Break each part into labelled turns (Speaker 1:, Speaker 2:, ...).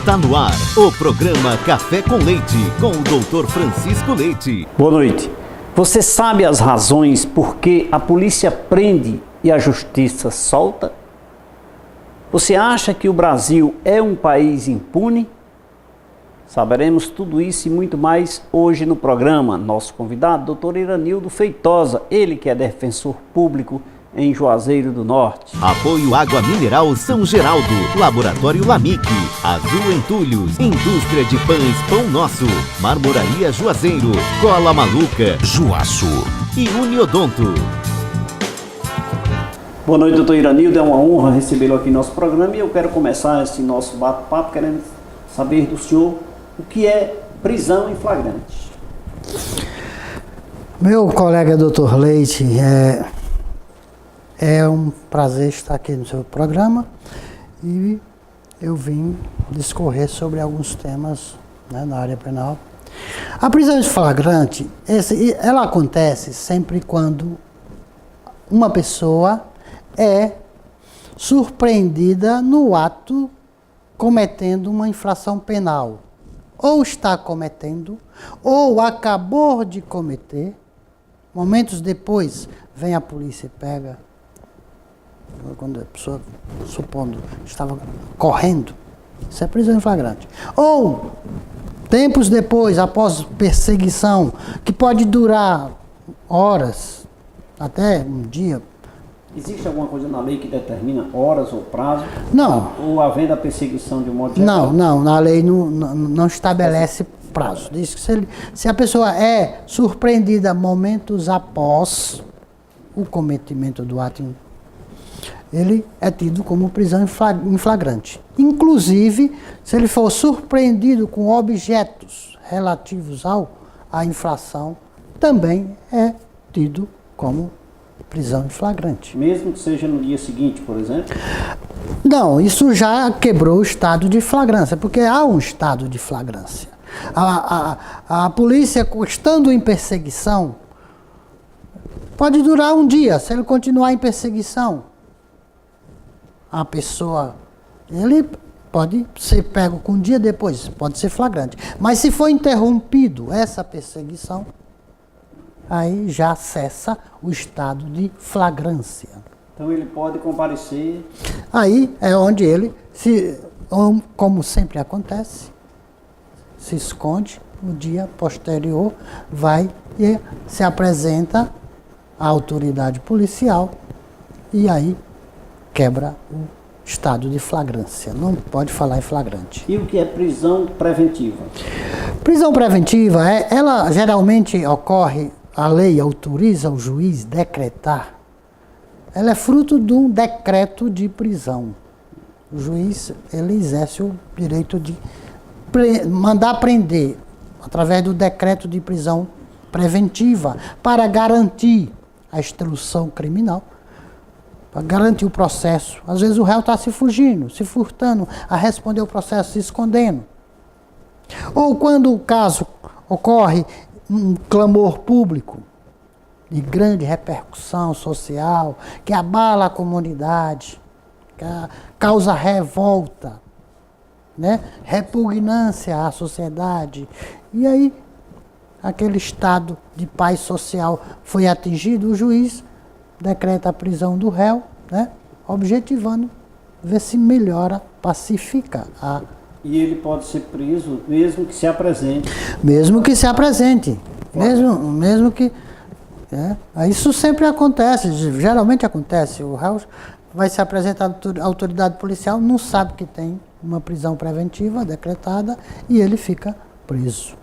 Speaker 1: Está no ar o programa Café com Leite, com o Dr. Francisco Leite.
Speaker 2: Boa noite. Você sabe as razões por que a polícia prende e a justiça solta? Você acha que o Brasil é um país impune? Saberemos tudo isso e muito mais hoje no programa. Nosso convidado, Dr. Iranildo Feitosa, ele que é defensor público em Juazeiro do Norte.
Speaker 1: Apoio Água Mineral São Geraldo, Laboratório Lamic, Azul Entulhos, Indústria de Pães Pão Nosso, Marmoraria Juazeiro, Cola Maluca, Juaço e Uniodonto.
Speaker 2: Boa noite, doutor Iranildo, é uma honra recebê-lo aqui no nosso programa e eu quero começar esse nosso bate-papo querendo saber do senhor o que é prisão em flagrante.
Speaker 3: Meu colega doutor Leite, é um prazer estar aqui no seu programa e eu vim discorrer sobre alguns temas, né, na área penal. A prisão em flagrante, ela acontece sempre quando uma pessoa é surpreendida no ato cometendo uma infração penal, ou está cometendo, ou acabou de cometer. Momentos depois, vem a polícia e pega. Quando a pessoa, supondo, estava correndo, isso é prisão em flagrante. Ou, tempos depois, após perseguição, que pode durar horas, até um dia.
Speaker 2: Existe alguma coisa na lei que determina horas ou prazo?
Speaker 3: Não.
Speaker 2: Ou havendo a perseguição de um modo geral?
Speaker 3: Não, na lei não estabelece prazo. Diz que se a pessoa é surpreendida momentos após o cometimento do ato, ele é tido como prisão em flagrante. Inclusive, se ele for surpreendido com objetos relativos à infração, também é tido como prisão em flagrante.
Speaker 2: Mesmo que seja no dia seguinte, por exemplo?
Speaker 3: Não, isso já quebrou o estado de flagrância, porque há um estado de flagrância. A polícia, estando em perseguição, pode durar um dia, se ele continuar em perseguição. A pessoa, ele pode ser pego com um dia depois, pode ser flagrante. Mas se for interrompido essa perseguição, aí já cessa o estado de flagrância.
Speaker 2: Então ele pode comparecer.
Speaker 3: Aí é onde ele, como sempre acontece, se esconde, no dia posterior vai e se apresenta à autoridade policial e aí quebra o estado de flagrância. Não pode falar em flagrante.
Speaker 2: E o que é prisão preventiva?
Speaker 3: Prisão preventiva, ela geralmente ocorre, a lei autoriza o juiz decretar. Ela é fruto de um decreto de prisão. O juiz, ele exerce o direito de mandar prender através do decreto de prisão preventiva para garantir a instrução criminal, para garantir o processo. Às vezes o réu está se fugindo, se furtando a responder o processo, se escondendo. Ou quando o caso ocorre um clamor público de grande repercussão social, que abala a comunidade, que causa revolta, né? Repugnância à sociedade. E aí, aquele estado de paz social foi atingido, o juiz decreta a prisão do réu, né? Objetivando ver se melhora, pacifica a...
Speaker 2: E ele pode ser preso mesmo que se apresente.
Speaker 3: Mesmo que se apresente. Mesmo que... Isso sempre acontece, geralmente acontece. O réu vai se apresentar à autoridade policial, não sabe que tem uma prisão preventiva decretada e ele fica preso.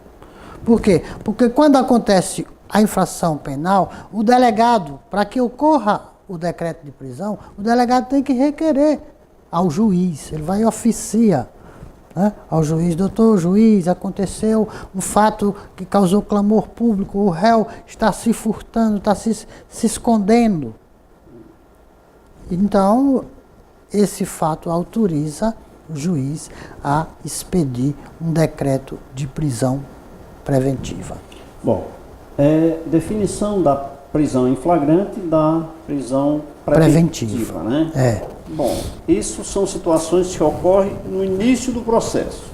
Speaker 3: Por quê? Porque quando acontece a infração penal, o delegado, para que ocorra o decreto de prisão, o delegado tem que requerer ao juiz, ele vai e oficia, né, ao juiz: doutor juiz, aconteceu um fato que causou clamor público, o réu está se furtando, está se escondendo. Então, esse fato autoriza o juiz a expedir um decreto de prisão preventiva.
Speaker 2: Bom, definição da prisão em flagrante da prisão preventiva, né?
Speaker 3: É.
Speaker 2: Bom, isso são situações que ocorrem no início do processo.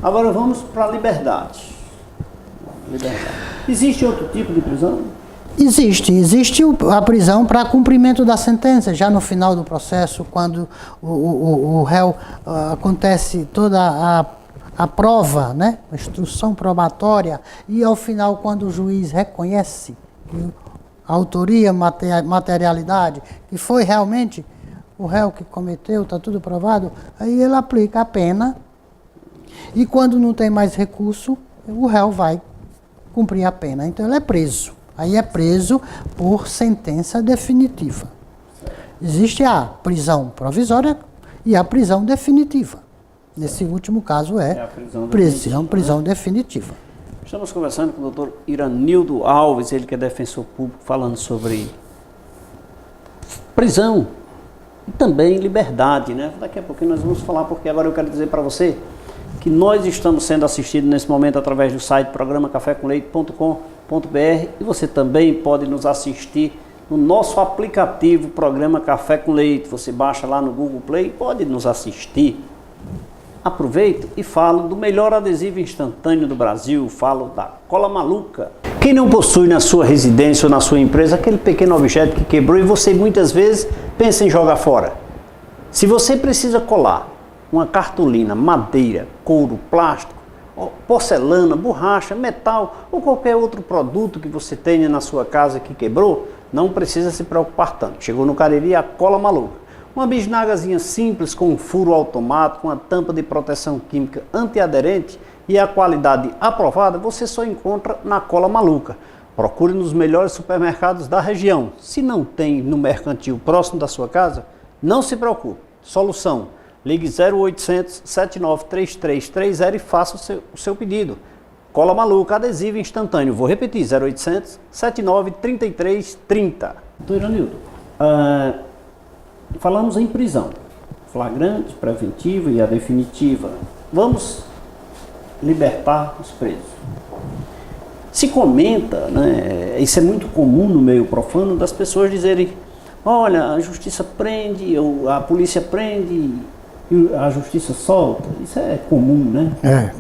Speaker 2: Agora vamos para a liberdade. Existe outro tipo de prisão?
Speaker 3: Existe a prisão para cumprimento da sentença, já no final do processo, quando o réu acontece toda a prova, né, a instrução probatória, e ao final, quando o juiz reconhece que a autoria, materialidade, que foi realmente o réu que cometeu, está tudo provado, aí ele aplica a pena, e quando não tem mais recurso, o réu vai cumprir a pena. Então ele é preso. Aí é preso por sentença definitiva. Existe a prisão provisória e a prisão definitiva. Nesse último caso é a prisão definitiva.
Speaker 2: Estamos conversando com o doutor Iranildo Alves, ele que é defensor público, falando sobre prisão e também liberdade, né? Daqui a pouquinho nós vamos falar, porque agora eu quero dizer para você que nós estamos sendo assistidos nesse momento através do site programacafécomleite.com.br e você também pode nos assistir no nosso aplicativo Programa Café com Leite. Você baixa lá no Google Play e pode nos assistir. Aproveito e falo do melhor adesivo instantâneo do Brasil, falo da Cola Maluca. Quem não possui na sua residência ou na sua empresa aquele pequeno objeto que quebrou e você muitas vezes pensa em jogar fora? Se você precisa colar uma cartolina, madeira, couro, plástico, porcelana, borracha, metal ou qualquer outro produto que você tenha na sua casa que quebrou, não precisa se preocupar tanto. Chegou no Cariri a Cola Maluca. Uma bisnagazinha simples com um furo automático, uma tampa de proteção química antiaderente e a qualidade aprovada, você só encontra na Cola Maluca. Procure nos melhores supermercados da região. Se não tem no mercantil próximo da sua casa, não se preocupe. Solução: ligue 0800 793330 e faça o seu pedido. Cola Maluca, adesivo instantâneo. Vou repetir, 0800 793330. Doutor Iranildo, falamos em prisão, flagrante, preventiva e a definitiva. Vamos libertar os presos. Se comenta, né, isso é muito comum no meio profano, das pessoas dizerem: olha, a justiça prende, ou a polícia prende e a justiça solta. Isso é comum, né?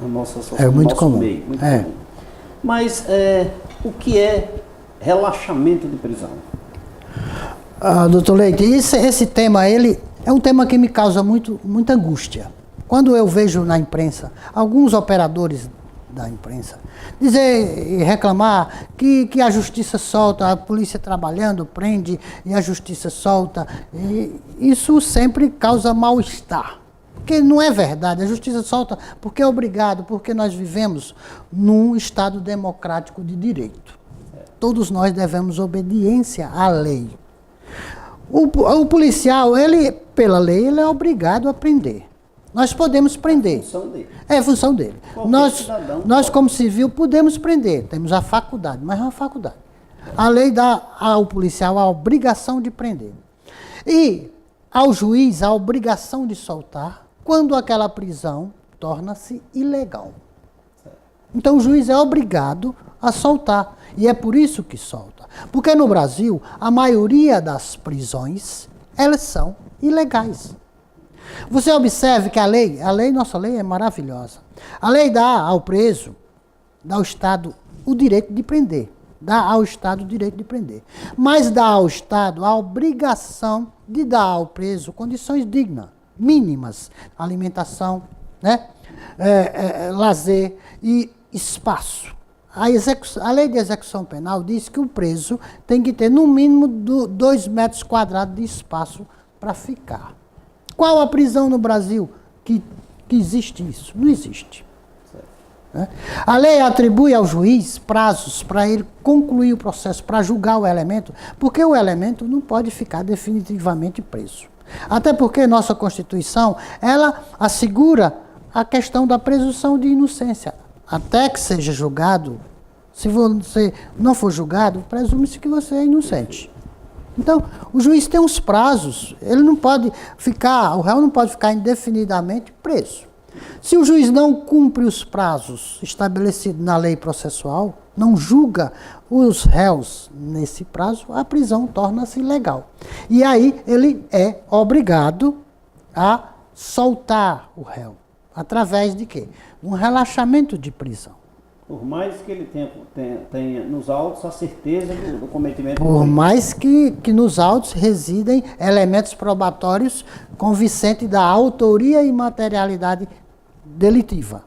Speaker 2: Na nossa sociedade,
Speaker 3: é muito comum.
Speaker 2: Meio, muito comum. Mas o que é relaxamento de prisão?
Speaker 3: Doutor Leite, esse tema, ele é um tema que me causa muita angústia. Quando eu vejo na imprensa alguns operadores da imprensa dizer e reclamar que a justiça solta, a polícia trabalhando, prende e a justiça solta, e isso sempre causa mal-estar. Porque não é verdade, a justiça solta porque é obrigado, porque nós vivemos num Estado democrático de direito. Todos nós devemos obediência à lei. O policial, pela lei, ele é obrigado a prender. Nós podemos prender.
Speaker 2: É função dele.
Speaker 3: É função dele. Nós, como civil, podemos prender. Temos a faculdade, mas é uma faculdade. A lei dá ao policial a obrigação de prender. E ao juiz a obrigação de soltar quando aquela prisão torna-se ilegal. Então o juiz é obrigado a soltar. E é por isso que solta. Porque no Brasil, a maioria das prisões, elas são ilegais. Você observe que nossa lei é maravilhosa. A lei dá ao preso, dá ao Estado o direito de prender. Dá ao Estado o direito de prender. Mas dá ao Estado a obrigação de dar ao preso condições dignas, mínimas. Alimentação, né? Lazer e espaço. A lei de execução penal diz que o preso tem que ter no mínimo 2 metros quadrados de espaço para ficar. Qual a prisão no Brasil que existe isso? Não existe. A lei atribui ao juiz prazos para ele concluir o processo, para julgar o elemento, porque o elemento não pode ficar definitivamente preso. Até porque nossa Constituição, ela assegura a questão da presunção de inocência. Até que seja julgado, se você não for julgado, presume-se que você é inocente. Então, o juiz tem uns prazos, ele não pode ficar, o réu não pode ficar indefinidamente preso. Se o juiz não cumpre os prazos estabelecidos na lei processual, não julga os réus nesse prazo, a prisão torna-se ilegal. E aí ele é obrigado a soltar o réu. Através de quê? Um relaxamento de prisão.
Speaker 2: Por mais que ele tenha nos autos a certeza do cometimento.
Speaker 3: Por mais que nos autos residem elementos probatórios convincentes da autoria e materialidade delitiva.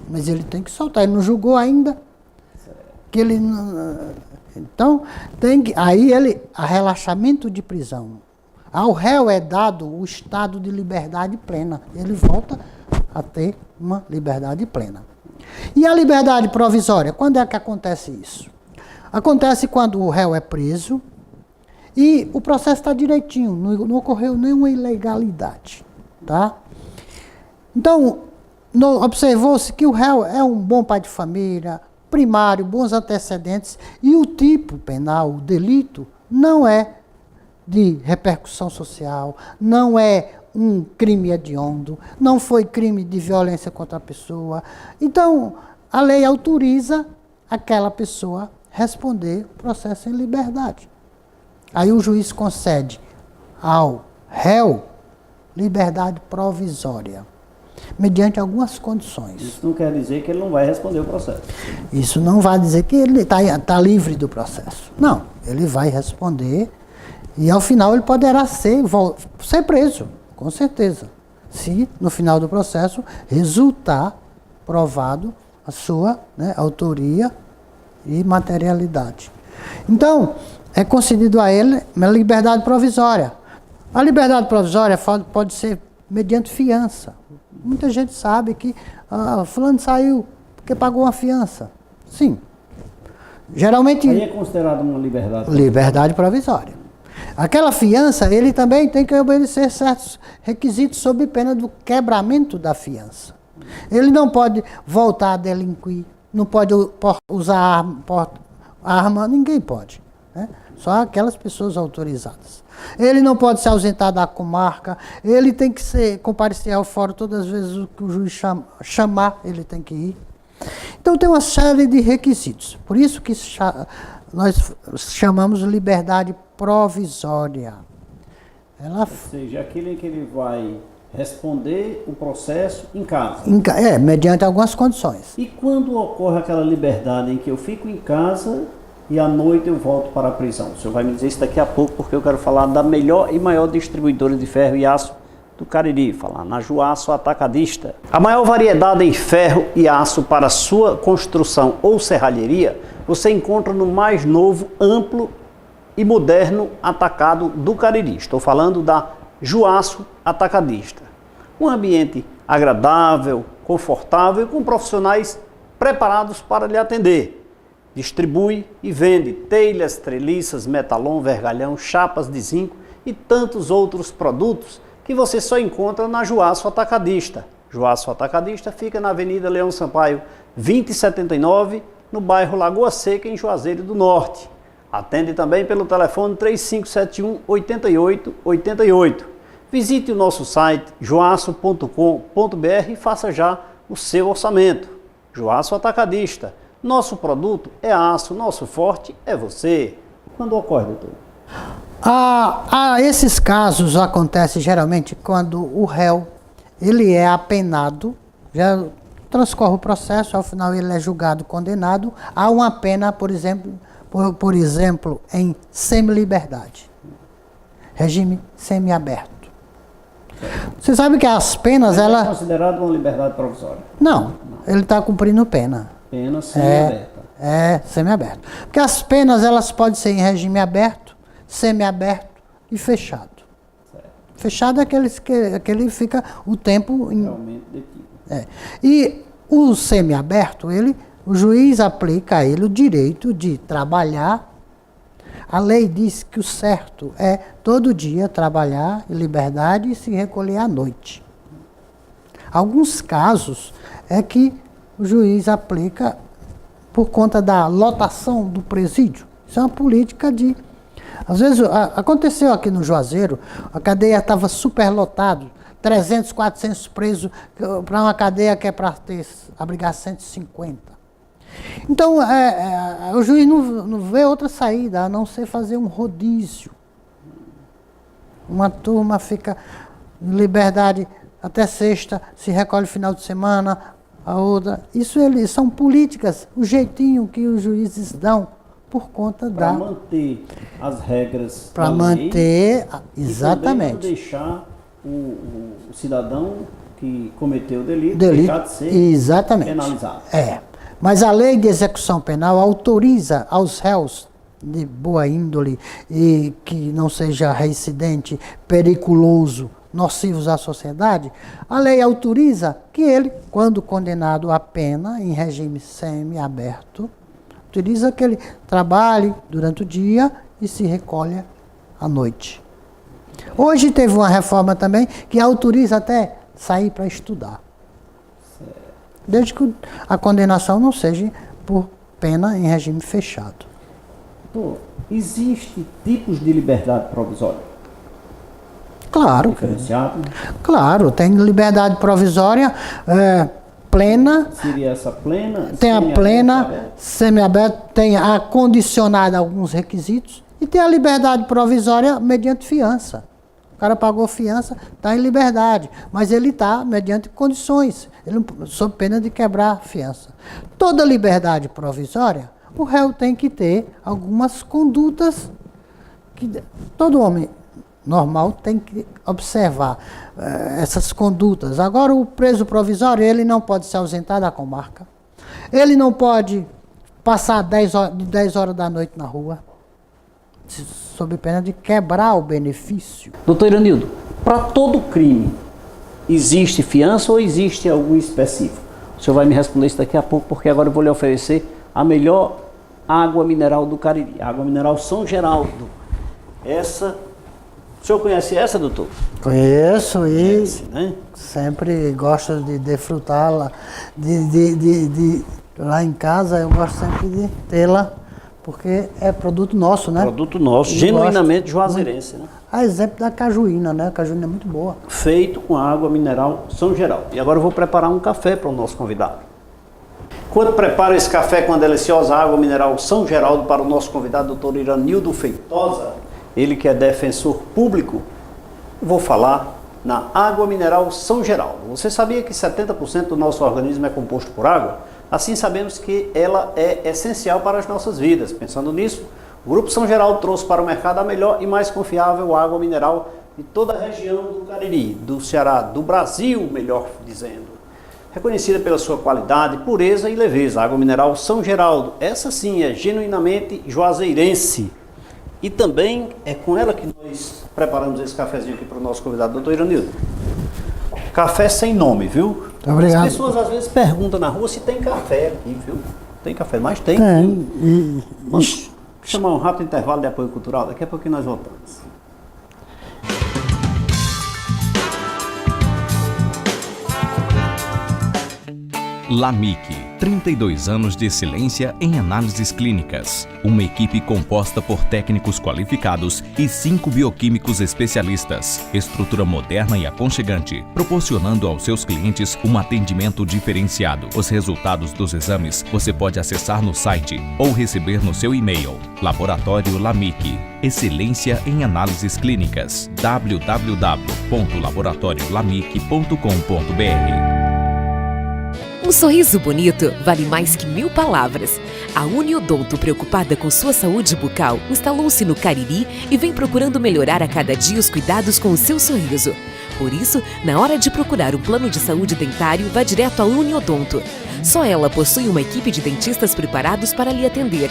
Speaker 3: Mas ele tem que soltar, ele não julgou ainda. Que ele, então, aí a relaxamento de prisão. Ao réu é dado o estado de liberdade plena. Ele volta a ter uma liberdade plena. E a liberdade provisória? Quando é que acontece isso? Acontece quando o réu é preso e o processo está direitinho, não ocorreu nenhuma ilegalidade. Tá? Então, observou-se que o réu é um bom pai de família, primário, bons antecedentes, e o tipo penal, o delito, não é de repercussão social, não é um crime hediondo, não foi crime de violência contra a pessoa. Então, a lei autoriza aquela pessoa responder o processo em liberdade. Aí o juiz concede ao réu liberdade provisória, mediante algumas condições.
Speaker 2: Isso não quer dizer que ele não vai responder o processo.
Speaker 3: Isso não vai dizer que ele está livre do processo. Não, ele vai responder e ao final ele poderá ser preso. Com certeza, se no final do processo resultar provado a sua autoria e materialidade. Então, é concedido a ele uma liberdade provisória. A liberdade provisória pode ser mediante fiança. Muita gente sabe que fulano saiu porque pagou uma fiança. Sim. Geralmente...
Speaker 2: Aí é considerado uma liberdade.
Speaker 3: Liberdade provisória. Aquela fiança, ele também tem que obedecer certos requisitos sob pena do quebramento da fiança. Ele não pode voltar a delinquir, não pode usar arma, ninguém pode. Né? Só aquelas pessoas autorizadas. Ele não pode se ausentar da comarca, ele tem que comparecer ao fórum todas as vezes que o juiz chamar, ele tem que ir. Então tem uma série de requisitos. Por isso que nós chamamos de liberdade provisória.
Speaker 2: Ou seja, aquilo em que ele vai responder o processo em casa.
Speaker 3: Mediante algumas condições.
Speaker 2: E quando ocorre aquela liberdade em que eu fico em casa e à noite eu volto para a prisão? O senhor vai me dizer isso daqui a pouco, porque eu quero falar da melhor e maior distribuidora de ferro e aço do Cariri, falar na Juaço Atacadista. A maior variedade em ferro e aço para sua construção ou serralheria você encontra no mais novo, amplo e moderno atacado do Cariri. Estou falando da Juaço Atacadista. Um ambiente agradável, confortável e com profissionais preparados para lhe atender. Distribui e vende telhas, treliças, metalon, vergalhão, chapas de zinco e tantos outros produtos que você só encontra na Juaço Atacadista. Juaço Atacadista fica na Avenida Leão Sampaio, 2079, no bairro Lagoa Seca, em Juazeiro do Norte. Atende também pelo telefone 3571-8888. Visite o nosso site joaço.com.br e faça já o seu orçamento. Juaço Atacadista. Nosso produto é aço, nosso forte é você. Quando ocorre, doutor?
Speaker 3: Esses casos acontecem geralmente quando o réu ele é apenado, já transcorre o processo, ao final ele é julgado, condenado a uma pena, por exemplo, em semi-liberdade. Regime semiaberto. Você sabe que as penas...
Speaker 2: É considerado uma liberdade provisória?
Speaker 3: Não, ele está cumprindo pena.
Speaker 2: Pena semi-aberta.
Speaker 3: Semi-aberto. Porque as penas elas podem ser em regime aberto, semi-aberto e fechado. Certo. Fechado é aquele fica o tempo...
Speaker 2: Realmente detido.
Speaker 3: E o semi-aberto, o juiz aplica a ele o direito de trabalhar. A lei diz que o certo é todo dia trabalhar em liberdade e se recolher à noite. Alguns casos é que o juiz aplica por conta da lotação do presídio. Isso é uma política de... Às vezes, aconteceu aqui no Juazeiro, a cadeia estava superlotada, 300, 400 presos para uma cadeia que é para abrigar 150. Então, o juiz não vê outra saída a não ser fazer um rodízio. Uma turma fica em liberdade até sexta, se recolhe final de semana, a outra. Isso são políticas, o jeitinho que os juízes dão por conta
Speaker 2: para manter as regras.
Speaker 3: Para manter, exatamente.
Speaker 2: E também deixar o cidadão que cometeu o delito
Speaker 3: deixar de
Speaker 2: ser
Speaker 3: exatamente
Speaker 2: penalizado.
Speaker 3: Mas a lei de execução penal autoriza aos réus de boa índole e que não seja reincidente, periculoso, nocivos à sociedade, a lei autoriza que ele, quando condenado à pena em regime semi-aberto, autoriza que ele trabalhe durante o dia e se recolha à noite. Hoje teve uma reforma também que autoriza até sair para estudar. Desde que a condenação não seja por pena em regime fechado.
Speaker 2: Existe tipos de liberdade provisória?
Speaker 3: Claro.
Speaker 2: Diferenciado?
Speaker 3: Claro, tem liberdade provisória plena.
Speaker 2: Seria essa plena?
Speaker 3: Tem a plena, semi-aberta, tem a condicionada a alguns requisitos e tem a liberdade provisória mediante fiança. O cara pagou fiança, está em liberdade, mas ele está mediante condições, ele sob pena de quebrar a fiança. Toda liberdade provisória, o réu tem que ter algumas condutas que todo homem normal tem que observar essas condutas. Agora, o preso provisório, ele não pode se ausentar da comarca, ele não pode passar 10 horas da noite na rua, sob pena de quebrar o benefício.
Speaker 2: Doutor Iranildo, para todo crime, existe fiança ou existe algum específico? O senhor vai me responder isso daqui a pouco, porque agora eu vou lhe oferecer a melhor água mineral do Cariri, a água mineral São Geraldo. O senhor conhece essa, doutor?
Speaker 3: Conheço e
Speaker 2: conhece, né?
Speaker 3: Sempre gosto de desfrutá-la, lá em casa eu gosto sempre de tê-la, porque é produto nosso, né?
Speaker 2: Produto nosso, genuinamente juazeirense, né?
Speaker 3: A exemplo da cajuína, né? A cajuína é muito boa.
Speaker 2: Feito com água mineral São Geraldo. E agora eu vou preparar um café para o nosso convidado. Quando preparo esse café com a deliciosa água mineral São Geraldo para o nosso convidado, doutor Iranildo Feitosa, ele que é defensor público, vou falar na água mineral São Geraldo. Você sabia que 70% do nosso organismo é composto por água? Assim sabemos que ela é essencial para as nossas vidas. Pensando nisso, o Grupo São Geraldo trouxe para o mercado a melhor e mais confiável água mineral de toda a região do Cariri, do Ceará, do Brasil, melhor dizendo. Reconhecida pela sua qualidade, pureza e leveza, a água mineral São Geraldo, essa sim é genuinamente juazeirense. E também é com ela que nós preparamos esse cafezinho aqui para o nosso convidado, doutor Iranildo. Café sem nome, viu?
Speaker 3: Muito obrigado.
Speaker 2: As pessoas às vezes perguntam na rua se tem café aqui, viu? Tem café, mas tem. Vamos chamar um rápido intervalo de apoio cultural, daqui a pouquinho nós voltamos.
Speaker 4: LAMIC, 32 anos de excelência em análises clínicas. Uma equipe composta por técnicos qualificados e 5 bioquímicos especialistas. Estrutura moderna e aconchegante, proporcionando aos seus clientes um atendimento diferenciado. Os resultados dos exames você pode acessar no site ou receber no seu e-mail. Laboratório LAMIC, excelência em análises clínicas. www.laboratoriolamic.com.br.
Speaker 5: Um sorriso bonito vale mais que 1000 palavras. A Uniodonto, preocupada com sua saúde bucal, instalou-se no Cariri e vem procurando melhorar a cada dia os cuidados com o seu sorriso. Por isso, na hora de procurar um plano de saúde dentário, vá direto à Uniodonto. Só ela possui uma equipe de dentistas preparados para lhe atender.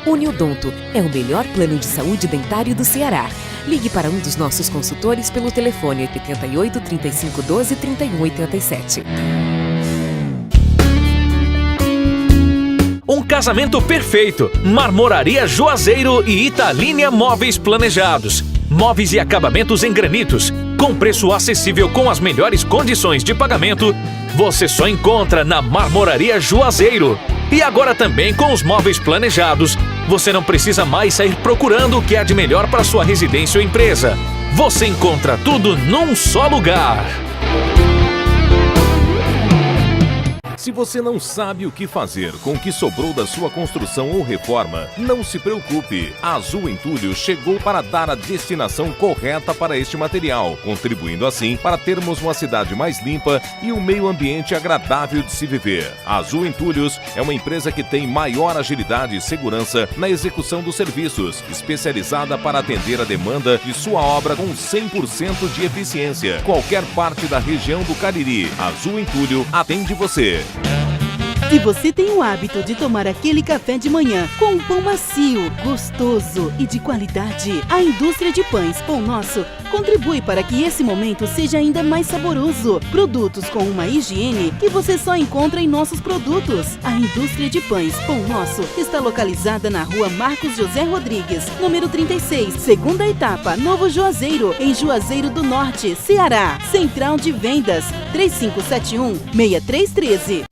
Speaker 5: Uniodonto é o melhor plano de saúde dentário do Ceará. Ligue para um dos nossos consultores pelo telefone 88 35 12 31 87.
Speaker 6: Um casamento perfeito. Marmoraria Juazeiro e Italínia Móveis Planejados. Móveis e acabamentos em granitos. Com preço acessível com as melhores condições de pagamento. Você só encontra na Marmoraria Juazeiro. E agora também com os móveis planejados. Você não precisa mais sair procurando o que há de melhor para sua residência ou empresa. Você encontra tudo num só lugar.
Speaker 7: Se você não sabe o que fazer com o que sobrou da sua construção ou reforma, não se preocupe. A Azul Entulhos chegou para dar a destinação correta para este material, contribuindo assim para termos uma cidade mais limpa e um meio ambiente agradável de se viver. A Azul Entulhos é uma empresa que tem maior agilidade e segurança na execução dos serviços, especializada para atender a demanda de sua obra com 100% de eficiência. Qualquer parte da região do Cariri, a Azul Entulho atende você.
Speaker 8: Se você tem o hábito de tomar aquele café de manhã com um pão macio, gostoso e de qualidade, a indústria de pães Pão Nosso contribui para que esse momento seja ainda mais saboroso. Produtos com uma higiene que você só encontra em nossos produtos. A indústria de pães Pão Nosso está localizada na rua Marcos José Rodrigues, número 36, segunda etapa, Novo Juazeiro, em Juazeiro do Norte, Ceará. Central de Vendas, 3571-6313.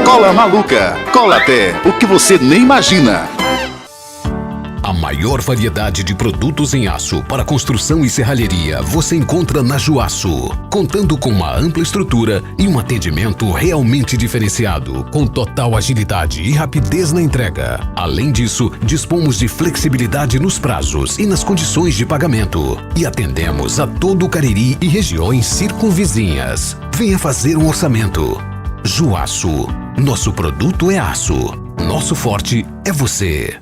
Speaker 9: Cola Maluca, cola até o que você nem imagina.
Speaker 10: A maior variedade de produtos em aço para construção e serralheria você encontra na Juaço, contando com uma ampla estrutura e um atendimento realmente diferenciado, com total agilidade e rapidez na entrega. Além disso, dispomos de flexibilidade nos prazos e nas condições de pagamento e atendemos a todo o Cariri e regiões circunvizinhas. Venha fazer um orçamento. Juaço, nosso produto é aço, nosso forte é você.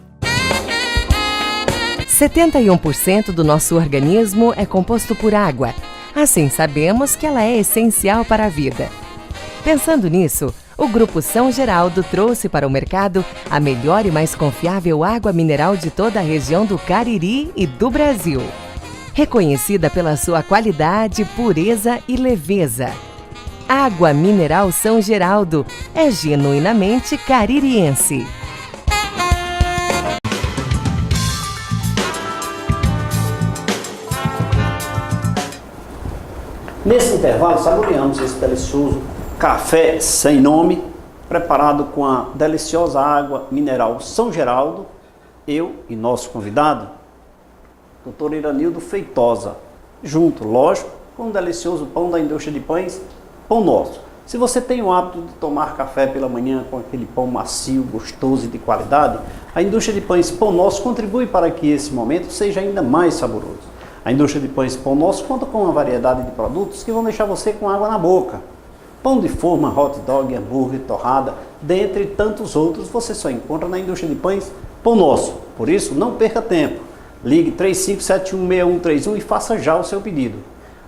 Speaker 5: 71% do nosso organismo é composto por água. Assim, sabemos que ela é essencial para a vida. Pensando nisso, o Grupo São Geraldo trouxe para o mercado a melhor e mais confiável água mineral de toda a região do Cariri e do Brasil. Reconhecida pela sua qualidade, pureza e leveza. Água Mineral São Geraldo é genuinamente caririense.
Speaker 2: Nesse intervalo, saboreamos esse delicioso café sem nome, preparado com a deliciosa água mineral São Geraldo, eu e nosso convidado, Dr. Iranildo Feitosa, junto, lógico, com um delicioso pão da indústria de pães, Pão Nosso. Se você tem o hábito de tomar café pela manhã com aquele pão macio, gostoso e de qualidade, a indústria de pães Pão Nosso contribui para que esse momento seja ainda mais saboroso. A indústria de pães Pão Nosso conta com uma variedade de produtos que vão deixar você com água na boca. Pão de forma, hot dog, hambúrguer, torrada, dentre tantos outros, você só encontra na indústria de pães Pão Nosso. Por isso, não perca tempo. Ligue 35716131 e faça já o seu pedido.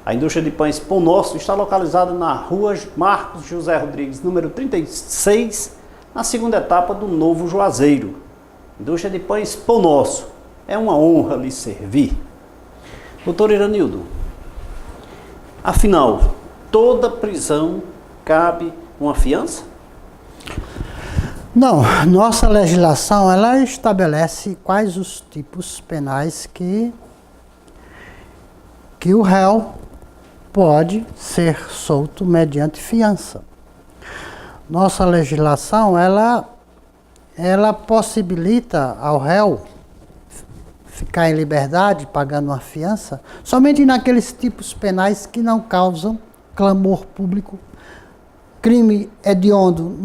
Speaker 2: A indústria de pães Pão Nosso está localizada na rua Marcos José Rodrigues, número 36, na segunda etapa do Novo Juazeiro. Indústria de pães Pão Nosso. É uma honra lhe servir. Doutor Iranildo, afinal, toda prisão cabe uma fiança?
Speaker 3: Não, nossa legislação ela estabelece quais os tipos penais que o réu pode ser solto mediante fiança. Nossa legislação ela possibilita ao réu ficar em liberdade pagando uma fiança somente naqueles tipos penais que não causam clamor público. Crime hediondo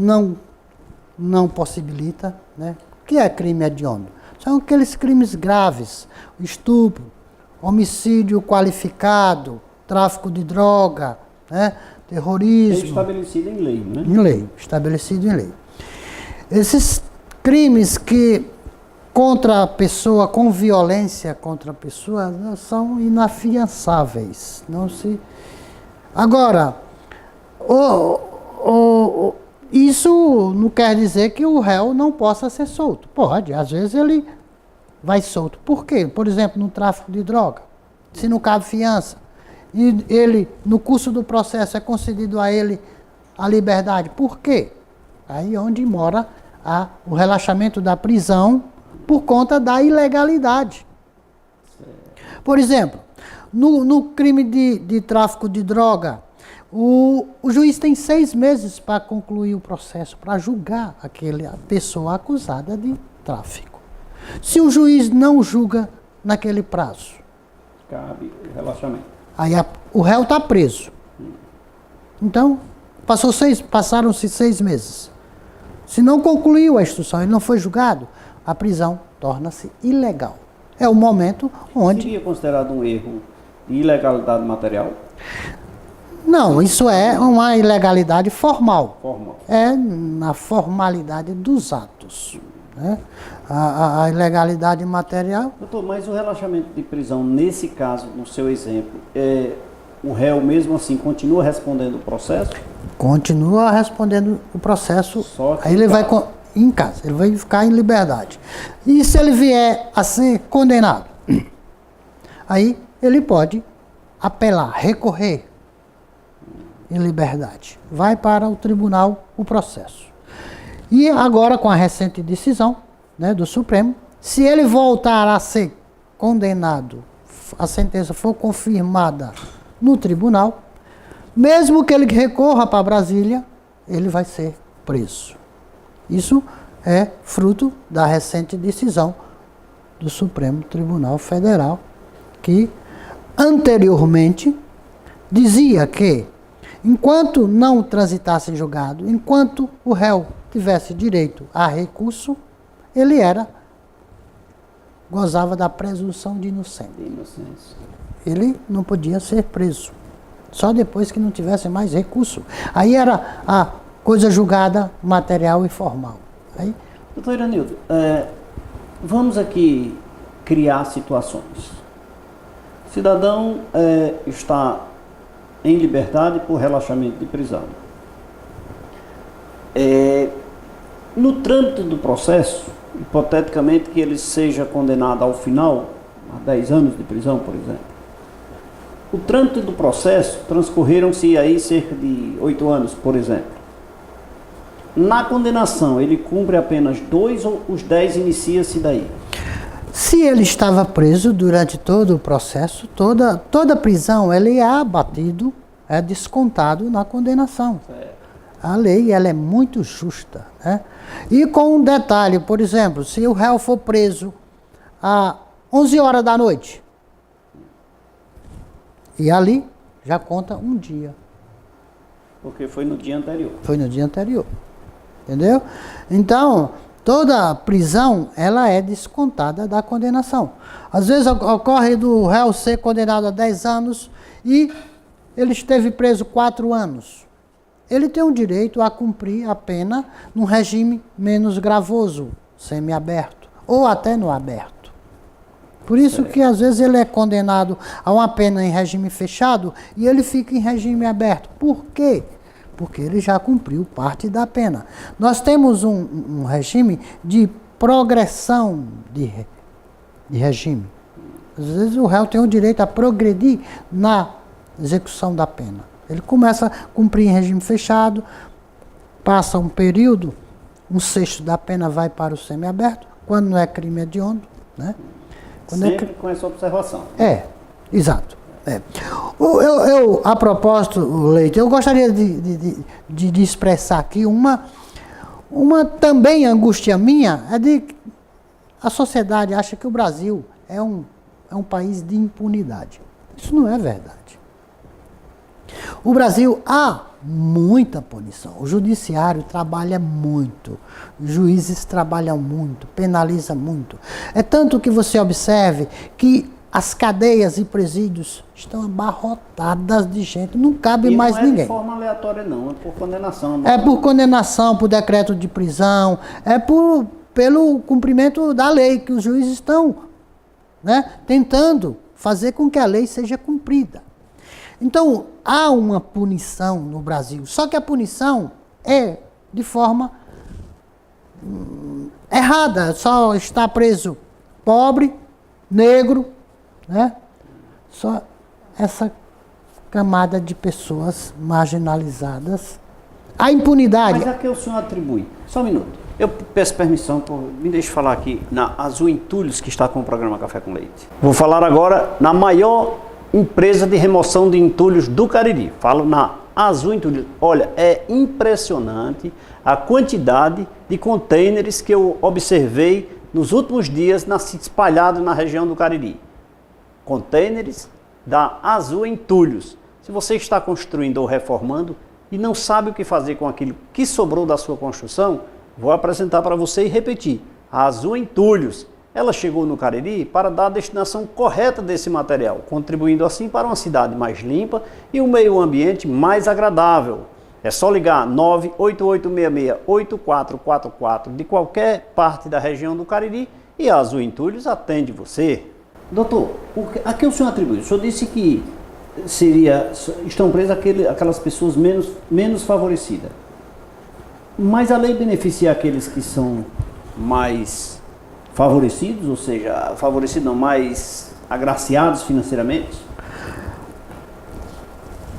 Speaker 3: não possibilita, né? O que é crime hediondo? São aqueles crimes graves: estupro, homicídio qualificado, tráfico de droga, né? Terrorismo.
Speaker 2: É estabelecido em lei, né?
Speaker 3: Em lei, estabelecido em lei. Esses crimes que contra a pessoa, com violência contra a pessoa, são inafiançáveis. Não se... Agora, isso não quer dizer que o réu não possa ser solto. Pode, às vezes ele vai solto. Por quê? Por exemplo, no tráfico de droga, se não cabe fiança, e ele, no curso do processo, é concedido a ele a liberdade. Por quê? Aí onde mora o relaxamento da prisão por conta da ilegalidade. Por exemplo, no crime de tráfico de droga, o juiz tem 6 meses para concluir o processo, para julgar a pessoa acusada de tráfico. Se o juiz não julga naquele prazo,
Speaker 2: cabe relaxamento.
Speaker 3: Aí o réu está preso. Então, passaram-se 6 meses. Se não concluiu a instrução e não foi julgado, a prisão torna-se ilegal. É o momento onde...
Speaker 2: Seria considerado um erro de ilegalidade material?
Speaker 3: Não, isso é uma ilegalidade formal.
Speaker 2: Formal.
Speaker 3: É na formalidade dos atos. Né? A ilegalidade material...
Speaker 2: Doutor, mas o relaxamento de prisão, nesse caso, no seu exemplo, o réu mesmo assim continua respondendo o processo?
Speaker 3: Continua respondendo o processo.
Speaker 2: Só que
Speaker 3: aí ele vai em casa, ele vai ficar em liberdade. E se ele vier a ser condenado, aí ele pode apelar, recorrer em liberdade. Vai para o tribunal o processo. E agora, com a recente decisão, né, do Supremo, se ele voltar a ser condenado, a sentença for confirmada no tribunal, mesmo que ele recorra para Brasília, ele vai ser preso. Isso é fruto da recente decisão do Supremo Tribunal Federal, que anteriormente dizia que, enquanto não transitasse em julgado, enquanto o réu tivesse direito a recurso, ele gozava da presunção de inocência. Ele não podia ser preso. Só depois que não tivesse mais recurso. Aí era a coisa julgada material e formal. Aí...
Speaker 2: Doutor Iranildo, vamos aqui criar situações. O cidadão está em liberdade por relaxamento de prisão. No trâmite do processo, hipoteticamente que ele seja condenado ao final, a 10 anos de prisão, por exemplo. O trâmite do processo transcorreram-se aí cerca de 8 anos, por exemplo. Na condenação, ele cumpre apenas 2 ou os 10 inicia-se daí?
Speaker 3: Se ele estava preso durante todo o processo, toda prisão, ele é abatido, é descontado na condenação. A lei, ela é muito justa, né? E com um detalhe, por exemplo, se o réu for preso às 11 horas da noite, e ali já conta um dia.
Speaker 2: Porque foi no dia anterior.
Speaker 3: Foi no dia anterior. Entendeu? Então, toda prisão, ela é descontada da condenação. Às vezes ocorre do réu ser condenado a 10 anos e ele esteve preso 4 anos. Ele tem o direito a cumprir a pena num regime menos gravoso, semiaberto, ou até no aberto. Por isso que às vezes ele é condenado a uma pena em regime fechado e ele fica em regime aberto. Por quê? Porque ele já cumpriu parte da pena. Nós temos um regime de progressão de regime. Às vezes o réu tem o direito a progredir na execução da pena. Ele começa a cumprir em regime fechado, passa um período, 1/6 da pena vai para o semiaberto, quando não é crime hediondo, né? Quando
Speaker 2: sempre com essa observação.
Speaker 3: Exato. A propósito, Leite, eu gostaria de expressar aqui uma também angústia minha, é de que a sociedade acha que o Brasil é um país de impunidade. Isso não é verdade. O Brasil há muita punição. O judiciário trabalha muito, os juízes trabalham muito, penaliza muito. É tanto que você observe que as cadeias e presídios estão abarrotadas de gente, não cabe mais ninguém. Não é de
Speaker 2: forma aleatória não, é por condenação.
Speaker 3: É por condenação, por decreto de prisão, é pelo cumprimento da lei, que os juízes estão, né, tentando fazer com que a lei seja cumprida. Então, há uma punição no Brasil, só que a punição é de forma errada, só está preso pobre, negro, né? Só essa camada de pessoas marginalizadas. A impunidade...
Speaker 2: Mas a que o senhor atribui? Só um minuto. Eu peço permissão, me deixe falar aqui na Azul Entulhos, que está com o programa Café com Leite. Vou falar agora na maior empresa de remoção de entulhos do Cariri. Falo na Azul Entulhos. Olha, é impressionante a quantidade de contêineres que eu observei nos últimos dias espalhados na região do Cariri. Contêineres da Azul Entulhos. Se você está construindo ou reformando e não sabe o que fazer com aquilo que sobrou da sua construção, vou apresentar para você e repetir. A Azul Entulhos, ela chegou no Cariri para dar a destinação correta desse material, contribuindo assim para uma cidade mais limpa e um meio ambiente mais agradável. É só ligar 98866-8444 de qualquer parte da região do Cariri e a Azul Entulhos atende você. Doutor, a que o senhor atribui? O senhor disse que estão presas aquelas pessoas menos favorecidas. Mas a lei beneficia aqueles que são mais favorecidos, ou seja, favorecidos não, mais agraciados financeiramente?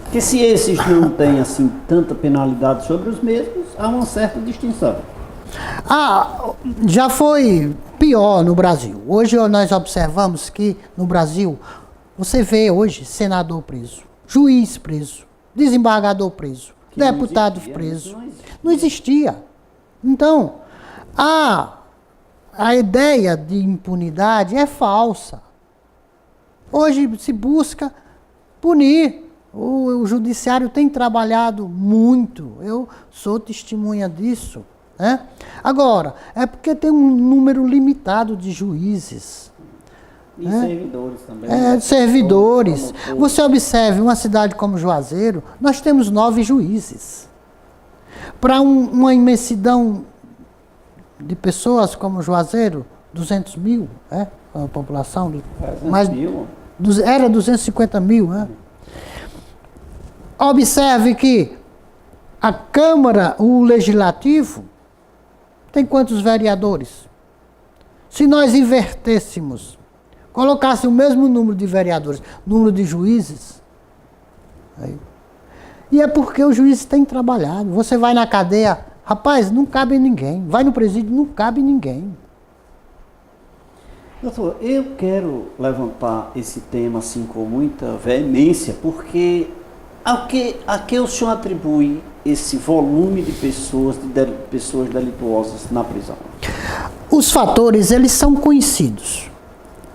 Speaker 2: Porque se esses não têm assim tanta penalidade sobre os mesmos, há uma certa distinção.
Speaker 3: Já foi pior no Brasil. Hoje nós observamos que no Brasil você vê hoje senador preso, juiz preso, desembargador preso, deputado preso. Não existia. Então, a ideia de impunidade é falsa. Hoje se busca punir. O judiciário tem trabalhado muito. Eu sou testemunha disso. Né? Agora, é porque tem um número limitado de juízes.
Speaker 2: E servidores também.
Speaker 3: Servidores. Você observe, uma cidade como Juazeiro, nós temos 9 juízes. Para uma imensidão de pessoas como Juazeiro, 200 mil, a população. Era 250 mil. Observe que a Câmara, o Legislativo, tem quantos vereadores? Se nós invertêssemos, colocássemos o mesmo número de vereadores, número de juízes, e é porque os juízes têm trabalhado. Você vai na cadeia, rapaz, não cabe ninguém. Vai no presídio, não cabe ninguém.
Speaker 2: Doutor, eu quero levantar esse tema assim com muita veemência, porque a que o senhor atribui esse volume de pessoas delituosas na prisão?
Speaker 3: Os fatores, eles são conhecidos.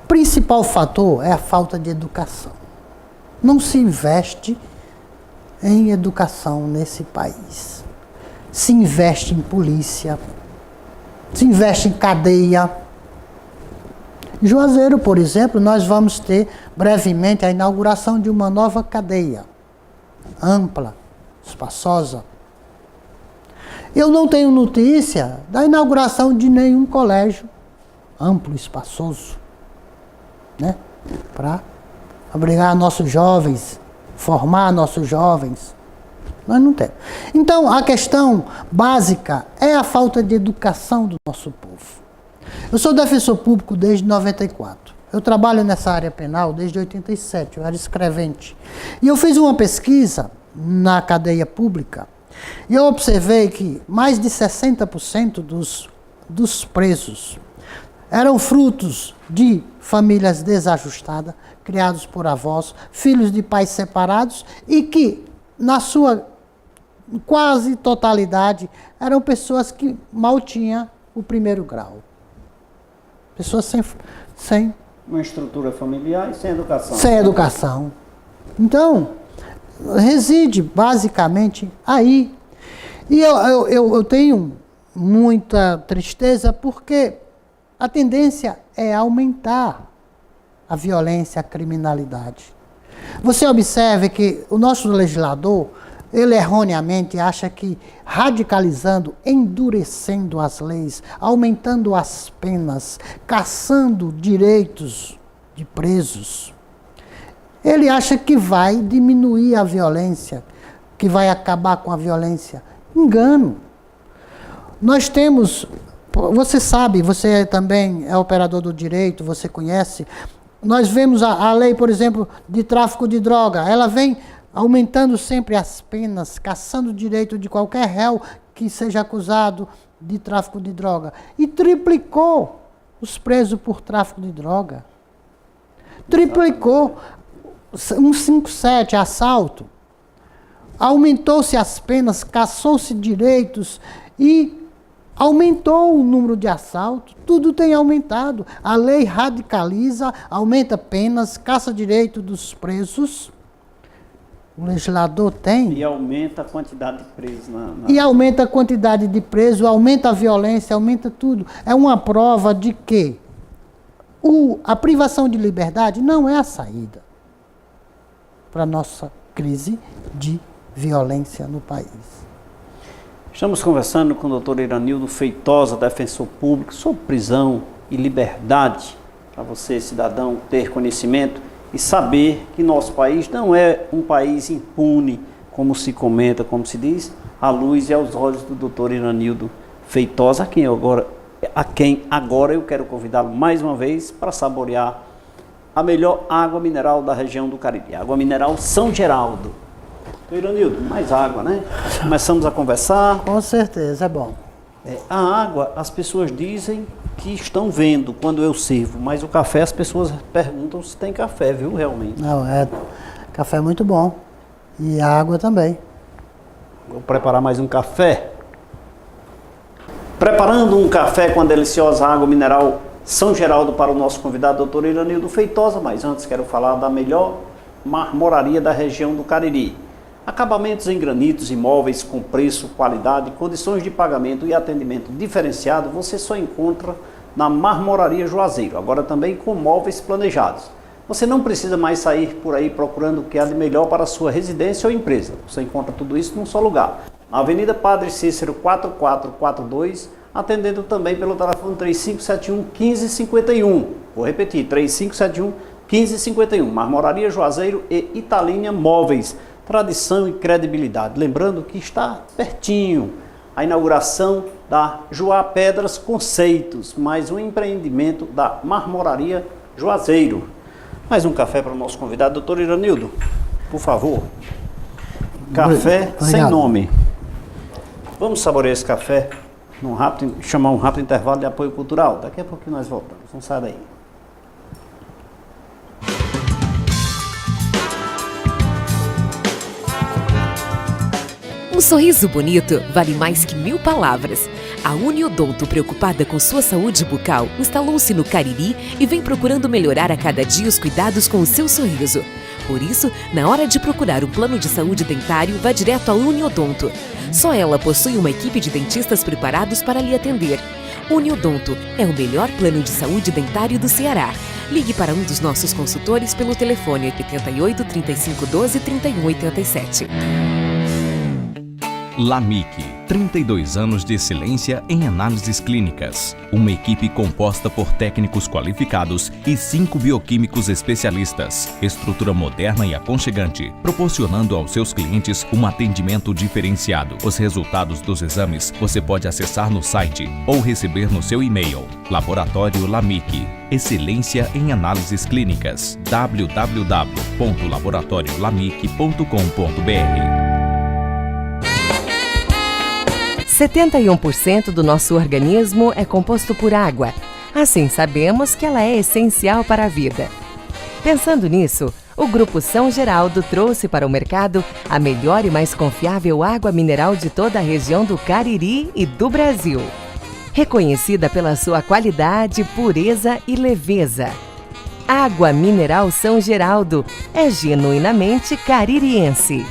Speaker 3: O principal fator é a falta de educação. Não se investe em educação nesse país. Se investe em polícia, se investe em cadeia. Em Juazeiro, por exemplo, nós vamos ter brevemente a inauguração de uma nova cadeia, ampla, espaçosa. Eu não tenho notícia da inauguração de nenhum colégio amplo, espaçoso, né? Para abrigar nossos jovens, formar nossos jovens. Nós não temos. Então, a questão básica é a falta de educação do nosso povo. Eu sou defensor público desde 94. Eu trabalho nessa área penal desde 87, eu era escrevente. E eu fiz uma pesquisa na cadeia pública e eu observei que mais de 60% dos presos eram frutos de famílias desajustadas, criados por avós, filhos de pais separados e que, na sua quase totalidade, eram pessoas que mal tinham o primeiro grau. Pessoas sem
Speaker 2: uma estrutura familiar e sem educação.
Speaker 3: Sem educação. Então, reside basicamente aí. E eu tenho muita tristeza porque a tendência é aumentar a violência, a criminalidade. Você observe que o nosso legislador, ele erroneamente acha que radicalizando, endurecendo as leis, aumentando as penas, caçando direitos de presos, ele acha que vai diminuir a violência, que vai acabar com a violência. Engano. Nós temos, você sabe, você também é operador do direito, você conhece, nós vemos a lei, por exemplo, de tráfico de droga, ela vem aumentando sempre as penas, caçando o direito de qualquer réu que seja acusado de tráfico de droga e triplicou os presos por tráfico de droga. Triplicou 157, assalto. Aumentou-se as penas, caçou-se direitos e aumentou o número de assaltos. Tudo tem aumentado. A lei radicaliza, aumenta penas, caça direito dos presos. O legislador tem.
Speaker 2: E aumenta a quantidade de presos.
Speaker 3: E aumenta a quantidade de presos, aumenta a violência, aumenta tudo. É uma prova de que a privação de liberdade não é a saída para a nossa crise de violência no país.
Speaker 2: Estamos conversando com o doutor Iranildo Feitosa, defensor público, sobre prisão e liberdade, para você, cidadão, ter conhecimento e saber que nosso país não é um país impune, como se comenta, como se diz, à luz e aos olhos do doutor Iranildo Feitosa, a quem agora eu quero convidá-lo mais uma vez para saborear a melhor água mineral da região do Cariri, água mineral São Geraldo. Doutor Iranildo, mais água, né? Começamos a conversar.
Speaker 3: Com certeza, é bom.
Speaker 2: A água, as pessoas dizem que estão vendo quando eu sirvo, mas o café, as pessoas perguntam se tem café, viu, realmente?
Speaker 3: Não, café é muito bom. E a água também.
Speaker 2: Vou preparar mais um café. Preparando um café com a deliciosa água mineral São Geraldo para o nosso convidado, doutor Iranildo Feitosa, mas antes quero falar da melhor marmoraria da região do Cariri. Acabamentos em granitos, imóveis com preço, qualidade, condições de pagamento e atendimento diferenciado você só encontra na Marmoraria Juazeiro, agora também com móveis planejados. Você não precisa mais sair por aí procurando o que há de melhor para a sua residência ou empresa. Você encontra tudo isso num só lugar. Na Avenida Padre Cícero 4442, atendendo também pelo telefone 3571-1551. Vou repetir, 3571-1551. Marmoraria Juazeiro e Italínia Móveis. Tradição e credibilidade. Lembrando que está pertinho a inauguração da Joá Pedras Conceitos, mais um empreendimento da Marmoraria Juazeiro. Mais um café para o nosso convidado, doutor Iranildo, por favor. Café sem nome. Vamos saborear esse café, chamar um rápido intervalo de apoio cultural. Daqui a pouquinho nós voltamos. Não sai daí.
Speaker 5: Um sorriso bonito vale mais que 1000 palavras. A Uniodonto, preocupada com sua saúde bucal, instalou-se no Cariri e vem procurando melhorar a cada dia os cuidados com o seu sorriso. Por isso, na hora de procurar um plano de saúde dentário, vá direto à Uniodonto. Só ela possui uma equipe de dentistas preparados para lhe atender. Uniodonto é o melhor plano de saúde dentário do Ceará. Ligue para um dos nossos consultores pelo telefone 88 35 12 31 87.
Speaker 4: LAMIC, 32 anos de excelência em análises clínicas. Uma equipe composta por técnicos qualificados e 5 bioquímicos especialistas. Estrutura moderna e aconchegante, proporcionando aos seus clientes um atendimento diferenciado. Os resultados dos exames você pode acessar no site ou receber no seu e-mail. Laboratório LAMIC, excelência em análises clínicas. www.laboratoriolamic.com.br.
Speaker 11: 71% do nosso organismo é composto por água. Assim, sabemos que ela é essencial para a vida. Pensando nisso, o Grupo São Geraldo trouxe para o mercado a melhor e mais confiável água mineral de toda a região do Cariri e do Brasil. Reconhecida pela sua qualidade, pureza e leveza. Água Mineral São Geraldo é genuinamente caririense.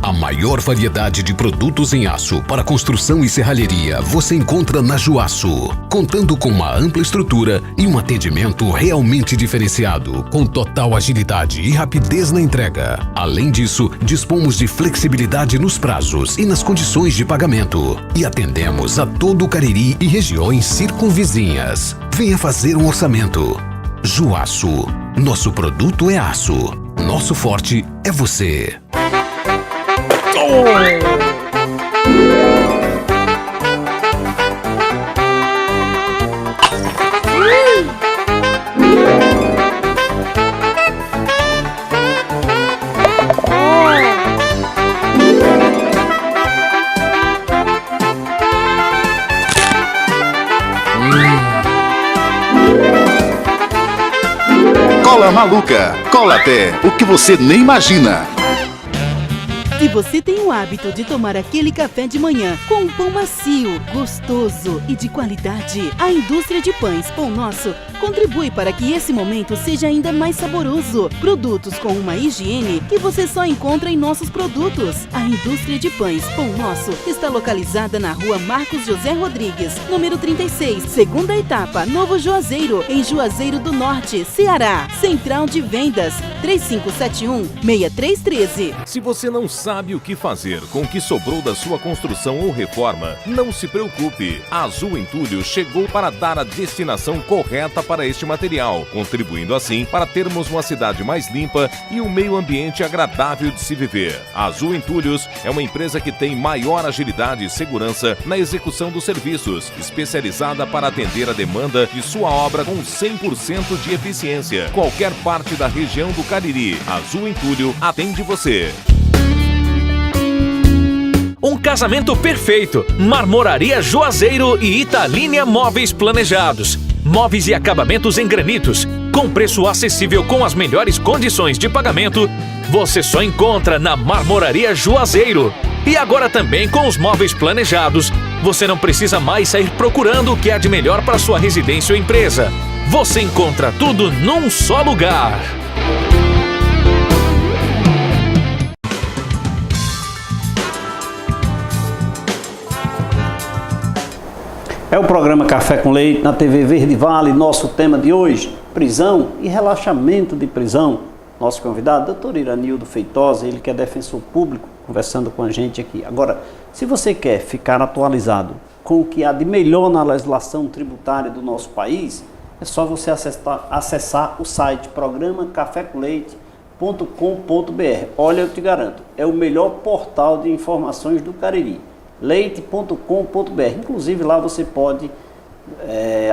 Speaker 10: A maior variedade de produtos em aço para construção e serralheria você encontra na Juaço, contando com uma ampla estrutura e um atendimento realmente diferenciado, com total agilidade e rapidez na entrega. Além disso, dispomos de flexibilidade nos prazos e nas condições de pagamento e atendemos a todo o Cariri e regiões circunvizinhas. Venha fazer um orçamento. Juaço, nosso produto é aço, nosso forte é você.
Speaker 9: Cola Maluca. Cola até o que você nem imagina.
Speaker 8: Se você tem o hábito de tomar aquele café de manhã com um pão macio, gostoso e de qualidade, a indústria de pães Pão Nosso contribui para que esse momento seja ainda mais saboroso. Produtos com uma higiene que você só encontra em nossos produtos. A indústria de pães Pão Nosso está localizada na rua Marcos José Rodrigues, número 36, segunda etapa, Novo Juazeiro, em Juazeiro do Norte, Ceará. Central de Vendas, 3571-6313.
Speaker 7: Se você não sabe o que fazer com o que sobrou da sua construção ou reforma, não se preocupe. A Azul Entulhos chegou para dar a destinação correta para este material, contribuindo assim para termos uma cidade mais limpa e um meio ambiente agradável de se viver. A Azul Entulhos é uma empresa que tem maior agilidade e segurança na execução dos serviços, especializada para atender a demanda de sua obra com 100% de eficiência. Qualquer parte da região do Cariri, a Azul Entulho atende você.
Speaker 6: Um casamento perfeito. Marmoraria Juazeiro e Italínia Móveis Planejados. Móveis e acabamentos em granitos, com preço acessível com as melhores condições de pagamento, você só encontra na Marmoraria Juazeiro. E agora também com os móveis planejados, você não precisa mais sair procurando o que há de melhor para sua residência ou empresa. Você encontra tudo num só lugar.
Speaker 2: É o programa Café com Leite na TV Verde Vale. Nosso tema de hoje, prisão e relaxamento de prisão. Nosso convidado, Dr. Iranildo Feitosa, ele que é defensor público, conversando com a gente aqui. Agora, se você quer ficar atualizado com o que há de melhor na legislação tributária do nosso país, é só você acessar o site programacafécomleite.com.br. Olha, eu te garanto, é o melhor portal de informações do Cariri. leite.com.br. Inclusive lá você pode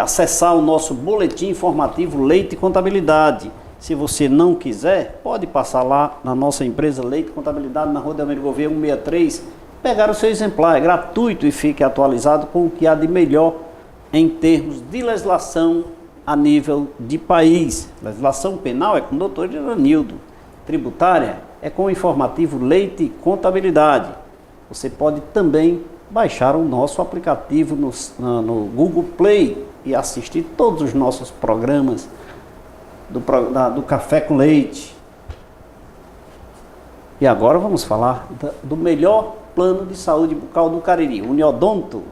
Speaker 2: acessar o nosso boletim informativo Leite Contabilidade. Se você não quiser, pode passar lá na nossa empresa Leite Contabilidade, na Rua Delmiro Gouveia 163, pegar o seu exemplar, é gratuito, e fique atualizado com o que há de melhor em termos de legislação a nível de país. Legislação penal é com o Dr. Iranildo, tributária é com o informativo Leite Contabilidade. Você pode também baixar o nosso aplicativo no Google Play e assistir todos os nossos programas do Café com Leite. E agora vamos falar do melhor plano de saúde bucal do Cariri, o Uniodonto.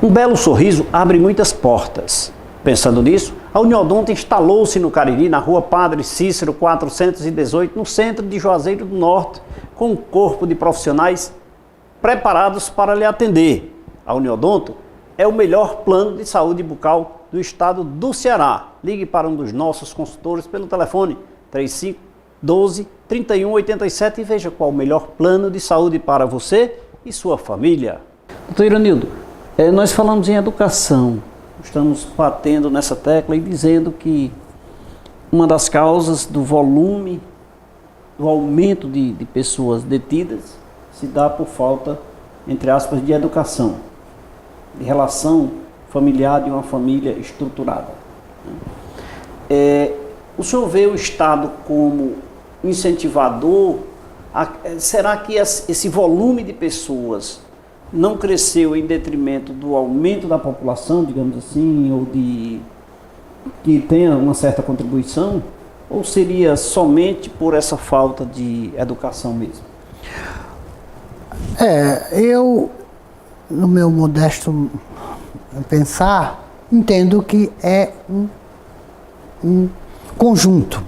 Speaker 2: Um belo sorriso abre muitas portas. Pensando nisso, a Uniodonto instalou-se no Cariri, na rua Padre Cícero 418, no centro de Juazeiro do Norte, com um corpo de profissionais preparados para lhe atender. A Uniodonto é o melhor plano de saúde bucal do estado do Ceará. Ligue para um dos nossos consultores pelo telefone 3512-3187 e veja qual o melhor plano de saúde para você e sua família. Doutor Iranildo, nós falamos em educação, estamos batendo nessa tecla e dizendo que uma das causas do volume, do aumento de pessoas detidas, se dá por falta, entre aspas, de educação, de relação familiar de uma família estruturada. O senhor vê o Estado como incentivador? Será que esse volume de pessoas não cresceu em detrimento do aumento da população, digamos assim, ou que tenha uma certa contribuição? Ou seria somente por essa falta de educação mesmo?
Speaker 3: Eu, no meu modesto pensar, entendo que é um conjunto.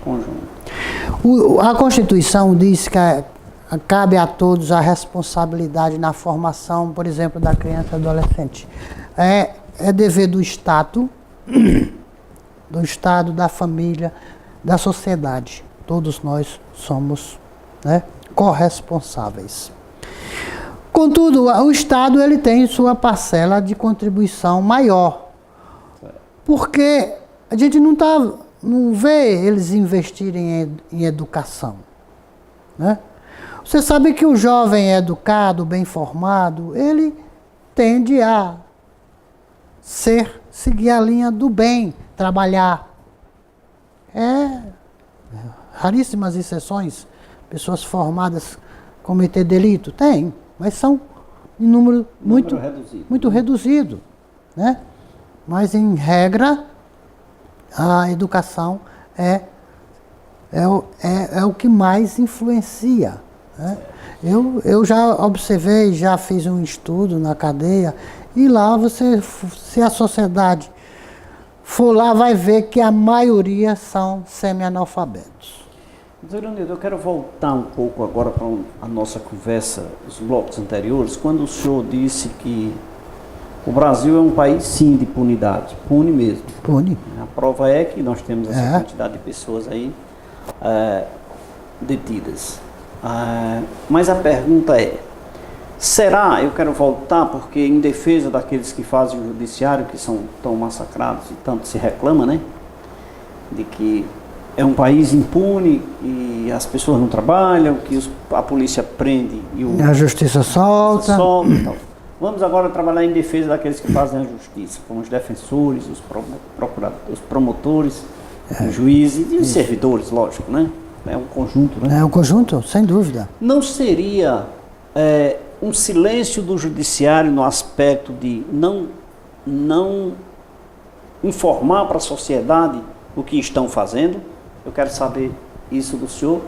Speaker 3: A Constituição diz que cabe a todos a responsabilidade na formação, por exemplo, da criança e adolescente. É dever do Estado, da família, da sociedade. Todos nós somos, corresponsáveis. Contudo, o Estado ele tem sua parcela de contribuição maior, porque a gente não vê eles investirem em educação, né? Você sabe que o jovem educado, bem formado, ele tende a seguir a linha do bem, trabalhar. raríssimas exceções, pessoas formadas cometer delito? Tem, mas são em número muito reduzido, né? Mas, em regra, a educação é o que mais influencia, né? Eu já observei, já fiz um estudo na cadeia, e lá se a sociedade for lá, vai ver que a maioria são semi-analfabetos.
Speaker 2: Doutor Ironildo, eu quero voltar um pouco agora para a nossa conversa, os blocos anteriores, quando o senhor disse que o Brasil é um país, sim, de impunidade, pune mesmo.
Speaker 3: Pune.
Speaker 2: A prova é que nós temos essa quantidade de pessoas aí detidas. Mas a pergunta é, será, eu quero voltar, porque em defesa daqueles que fazem o judiciário, que são tão massacrados e tanto se reclama, né, de que é um país impune e as pessoas não trabalham, que a polícia prende e
Speaker 3: a justiça solta
Speaker 2: e tal. Vamos agora trabalhar em defesa daqueles que fazem a justiça, como os defensores, os promotores, os juízes e os servidores, lógico, né? É um conjunto, né?
Speaker 3: É um conjunto, sem dúvida.
Speaker 2: Não seria um silêncio do judiciário no aspecto de não informar para a sociedade o que estão fazendo? Eu quero saber isso do senhor,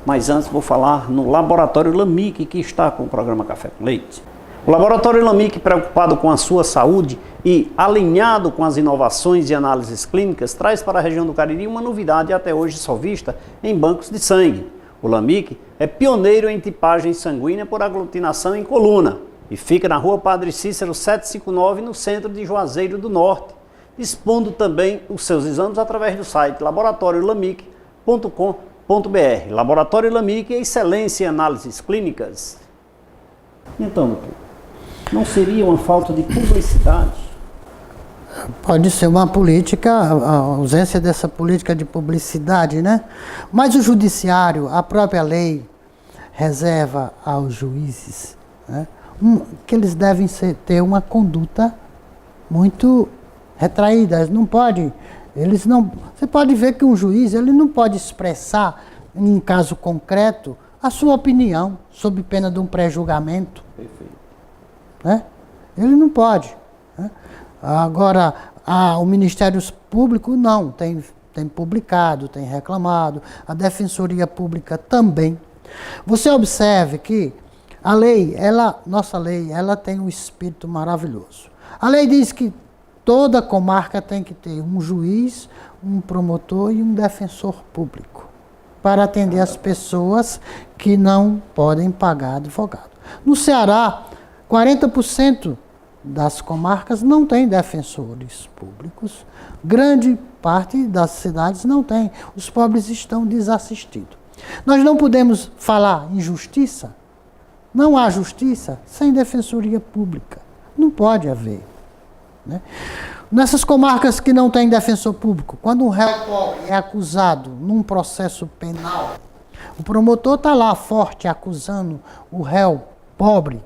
Speaker 2: mas antes vou falar no Laboratório LAMIC, que está com o programa Café com Leite. O Laboratório LAMIC, preocupado com a sua saúde e alinhado com as inovações e análises clínicas, traz para a região do Cariri uma novidade até hoje só vista em bancos de sangue. O LAMIC é pioneiro em tipagem sanguínea por aglutinação em coluna e fica na Rua Padre Cícero 759, no centro de Juazeiro do Norte, expondo também os seus exames através do site laboratoriolamic.com.br. Laboratório LAMIC é excelência em análises clínicas. Então, doutor, não seria uma falta de publicidade?
Speaker 3: Pode ser uma política, a ausência dessa política de publicidade, né? Mas o judiciário, a própria lei, reserva aos juízes, né, que eles devem ter uma conduta muito retraída. Você pode ver que um juiz, ele não pode expressar, em um caso concreto, a sua opinião, sob pena de um pré-julgamento.
Speaker 2: Perfeito.
Speaker 3: Né? Ele não pode. Né? Agora, o Ministério Público não, tem publicado, tem reclamado, a Defensoria Pública também. Você observe que a lei, nossa lei, ela tem um espírito maravilhoso. A lei diz que toda comarca tem que ter um juiz, um promotor e um defensor público para atender as pessoas que não podem pagar advogado. No Ceará, 40% das comarcas não tem defensores públicos, grande parte das cidades não tem. Os pobres estão desassistidos. Nós não podemos falar em justiça, não há justiça sem defensoria pública. Não pode haver. Né? Nessas comarcas que não tem defensor público, quando um réu pobre é acusado num processo penal, o promotor está lá forte acusando o réu pobre.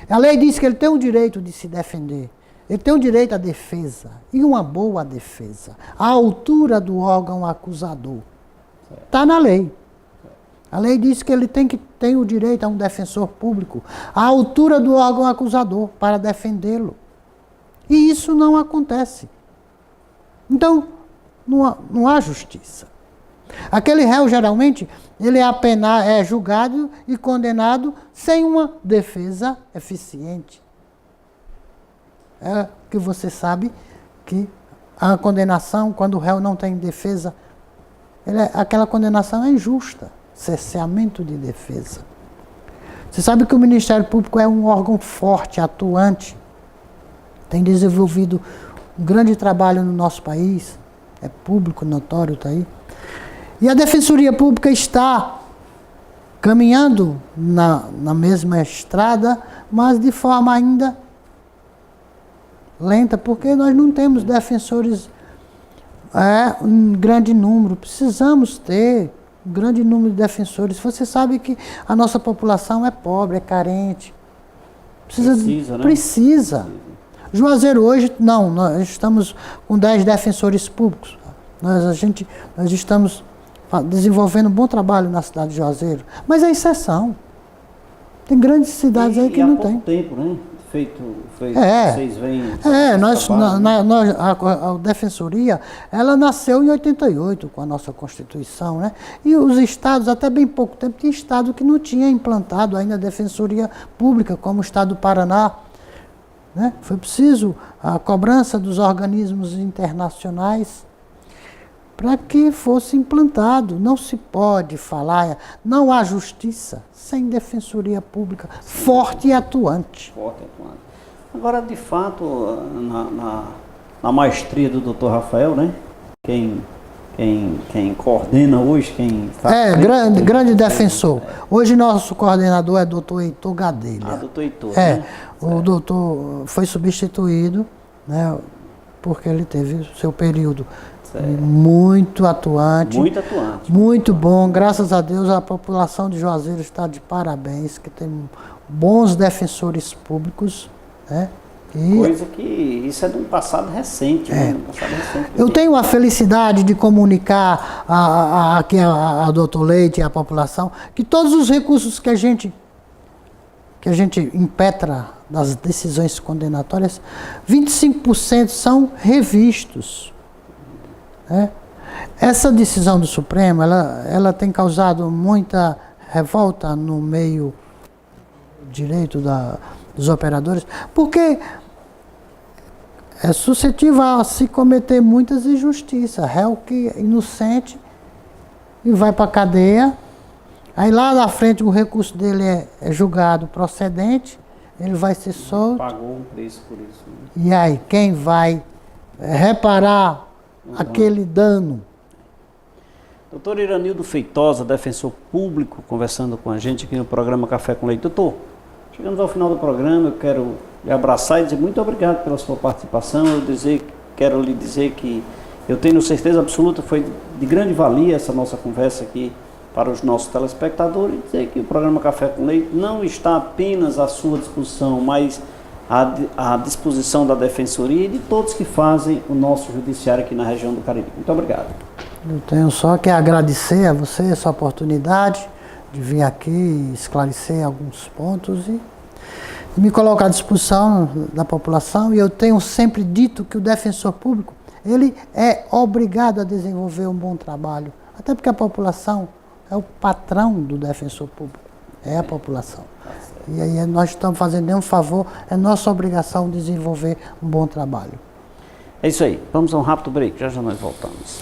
Speaker 3: A lei diz que ele tem o direito de se defender, ele tem o direito à defesa, e uma boa defesa, à altura do órgão acusador. Está na lei. A lei diz que ele tem o direito a um defensor público, à altura do órgão acusador, para defendê-lo. E isso não acontece. Então, não há justiça. Aquele réu, geralmente, ele é julgado e condenado sem uma defesa eficiente. É que você sabe que a condenação, quando o réu não tem defesa, aquela condenação é injusta, cerceamento de defesa. Você sabe que o Ministério Público é um órgão forte, atuante, tem desenvolvido um grande trabalho no nosso país, é público, notório, está aí. E a Defensoria Pública está caminhando na mesma estrada, mas de forma ainda lenta, porque nós não temos defensores em grande número. Precisamos ter um grande número de defensores. Você sabe que a nossa população é pobre, é carente. Precisa. Juazeiro hoje, não, nós estamos com 10 defensores públicos. Nós estamos desenvolvendo um bom trabalho na cidade de Juazeiro. Mas é exceção. Tem grandes cidades aí que não tem.
Speaker 2: Tempo, né? Vocês veem...
Speaker 3: A Defensoria, ela nasceu em 88, com a nossa Constituição, né? E os estados, até bem pouco tempo, tinha estado que não tinha implantado ainda a Defensoria Pública, como o estado do Paraná, né? Foi preciso a cobrança dos organismos internacionais para que fosse implantado. Não se pode falar, não há justiça sem defensoria pública forte e atuante.
Speaker 2: Agora, de fato, na maestria do Dr. Rafael, né? Quem coordena hoje,
Speaker 3: grande defensor. Hoje nosso coordenador é Dr. Heitor Gadelha.
Speaker 2: Dr. Heitor, né?
Speaker 3: O doutor foi substituído, né? Porque ele teve o seu período muito atuante. Muito bom. Graças a Deus a população de Juazeiro está de parabéns, que tem bons defensores públicos, né?
Speaker 2: Coisa que isso é de um passado recente. Né?
Speaker 3: Eu tenho a felicidade de comunicar aqui a doutor Leite e a população que todos os recursos que a gente impetra das decisões condenatórias, 25% são revistos. Né? Essa decisão do Supremo, ela tem causado muita revolta no meio direito dos operadores, porque é suscetível a se cometer muitas injustiças. Réu que é inocente e vai para a cadeia, aí lá na frente o recurso dele é julgado procedente, ele vai ser solto.
Speaker 2: Pagou um preço por isso. Né?
Speaker 3: E aí, quem vai reparar aquele dano?
Speaker 2: Doutor Iranildo Feitosa, defensor público, conversando com a gente aqui no programa Café com Leite. Doutor, chegamos ao final do programa, eu quero lhe abraçar e dizer muito obrigado pela sua participação. Quero lhe dizer que eu tenho certeza absoluta, foi de grande valia essa nossa conversa aqui para os nossos telespectadores, e dizer que o programa Café com Leite não está apenas à sua disposição, mas à disposição da Defensoria e de todos que fazem o nosso judiciário aqui na região do Cariri. Muito obrigado.
Speaker 3: Eu tenho só que agradecer a você essa oportunidade de vir aqui esclarecer alguns pontos e me colocar à disposição da população. E eu tenho sempre dito que o defensor público, ele é obrigado a desenvolver um bom trabalho, até porque a população é o patrão do defensor público, é a população. E aí nós estamos fazendo nenhum favor, é nossa obrigação desenvolver um bom trabalho.
Speaker 2: É isso aí, vamos a um rápido break, já nós voltamos.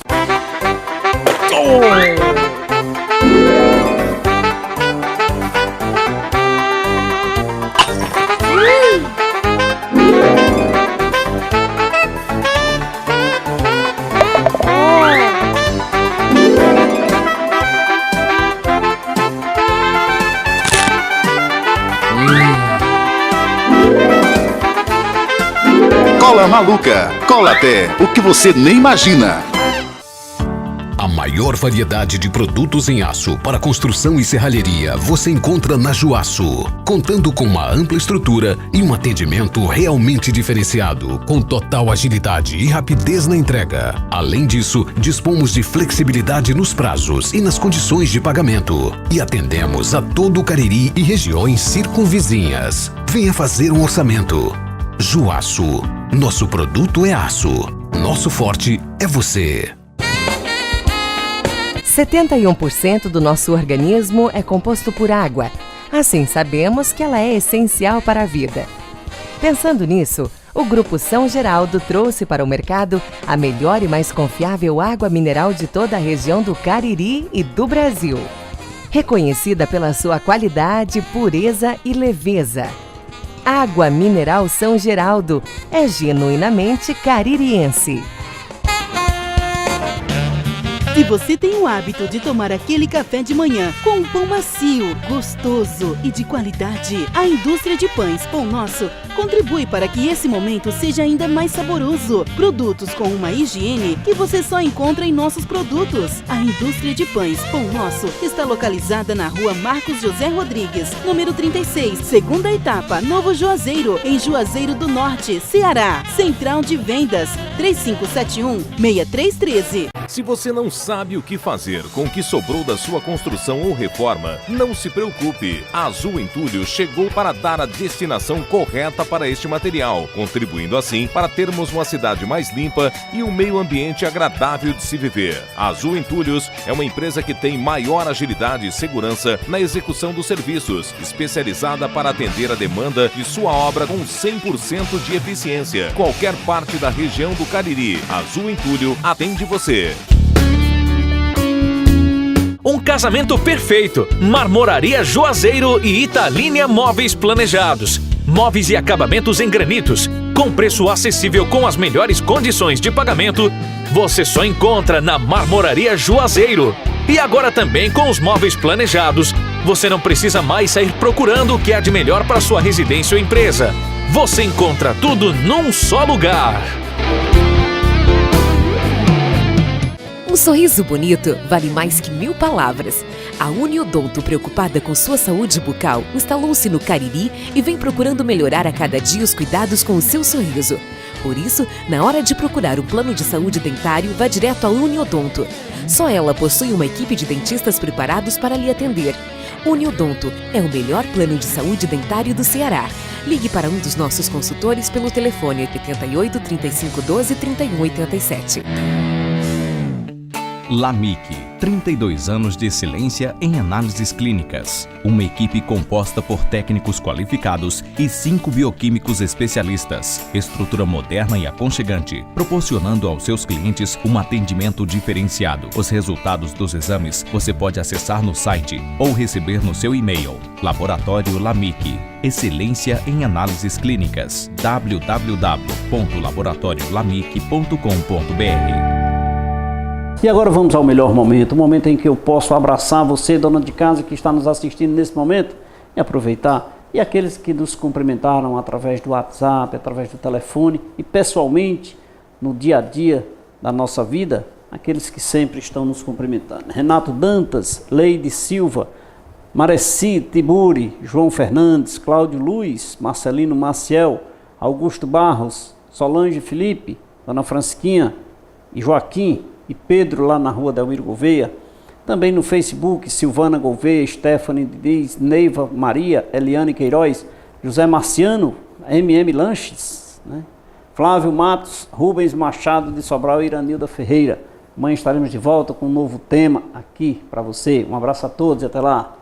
Speaker 9: Cola Maluca, cola até o que você nem imagina.
Speaker 10: A maior variedade de produtos em aço para construção e serralheria você encontra na Juaço, contando com uma ampla estrutura e um atendimento realmente diferenciado, com total agilidade e rapidez na entrega. Além disso, dispomos de flexibilidade nos prazos e nas condições de pagamento. E atendemos a todo o Cariri e regiões circunvizinhas. Venha fazer um orçamento. Juaço, nosso produto é aço, nosso forte é você.
Speaker 11: 71% do nosso organismo é composto por água. Assim, sabemos que ela é essencial para a vida. Pensando nisso, o Grupo São Geraldo trouxe para o mercado a melhor e mais confiável água mineral de toda a região do Cariri e do Brasil. Reconhecida pela sua qualidade, pureza e leveza. Água Mineral São Geraldo é genuinamente caririense.
Speaker 8: Se você tem o hábito de tomar aquele café de manhã com um pão macio, gostoso e de qualidade, a indústria de pães Pão Nosso contribui para que esse momento seja ainda mais saboroso. Produtos com uma higiene que você só encontra em nossos produtos. A indústria de pães Pão Nosso está localizada na rua Marcos José Rodrigues, número 36, segunda etapa, Novo Juazeiro, em Juazeiro do Norte, Ceará. Central de Vendas, 3571-6313.
Speaker 7: Se você não sabe o que fazer com o que sobrou da sua construção ou reforma? Não se preocupe. A Azul Entulhos chegou para dar a destinação correta para este material, contribuindo assim para termos uma cidade mais limpa e um meio ambiente agradável de se viver. A Azul Entulhos é uma empresa que tem maior agilidade e segurança na execução dos serviços, especializada para atender a demanda de sua obra com 100% de eficiência. Qualquer parte da região do Cariri, a Azul Entulho atende você.
Speaker 6: Um casamento perfeito. Marmoraria Juazeiro e Italínia Móveis Planejados. Móveis e acabamentos em granitos, com preço acessível com as melhores condições de pagamento, você só encontra na Marmoraria Juazeiro. E agora também com os móveis planejados, você não precisa mais sair procurando o que há de melhor para sua residência ou empresa. Você encontra tudo num só lugar.
Speaker 5: Um sorriso bonito vale mais que 1000 palavras. A Uniodonto, preocupada com sua saúde bucal, instalou-se no Cariri e vem procurando melhorar a cada dia os cuidados com o seu sorriso. Por isso, na hora de procurar um plano de saúde dentário, vá direto à Uniodonto. Só ela possui uma equipe de dentistas preparados para lhe atender. Uniodonto é o melhor plano de saúde dentário do Ceará. Ligue para um dos nossos consultores pelo telefone 88 35 12 31 87.
Speaker 4: LAMIC, 32 anos de excelência em análises clínicas. Uma equipe composta por técnicos qualificados e 5 bioquímicos especialistas. Estrutura moderna e aconchegante, proporcionando aos seus clientes um atendimento diferenciado. Os resultados dos exames você pode acessar no site ou receber no seu e-mail. Laboratório LAMIC, excelência em análises clínicas. www.laboratoriolamic.com.br.
Speaker 2: E agora vamos ao melhor momento, o momento em que eu posso abraçar você, dona de casa que está nos assistindo nesse momento, e aproveitar. E aqueles que nos cumprimentaram através do WhatsApp, através do telefone e pessoalmente, no dia a dia da nossa vida, aqueles que sempre estão nos cumprimentando. Renato Dantas, Leide Silva, Mareci Tiburi, João Fernandes, Cláudio Luiz, Marcelino Maciel, Augusto Barros, Solange Felipe, Dona Francisquinha e Joaquim, e Pedro lá na rua Delmiro Gouveia, também no Facebook, Silvana Gouveia, Stephanie Diz, Neiva Maria, Eliane Queiroz, José Marciano, MM Lanches, né? Flávio Matos, Rubens Machado de Sobral e Iranilda Ferreira. Amanhã estaremos de volta com um novo tema aqui para você. Um abraço a todos e até lá.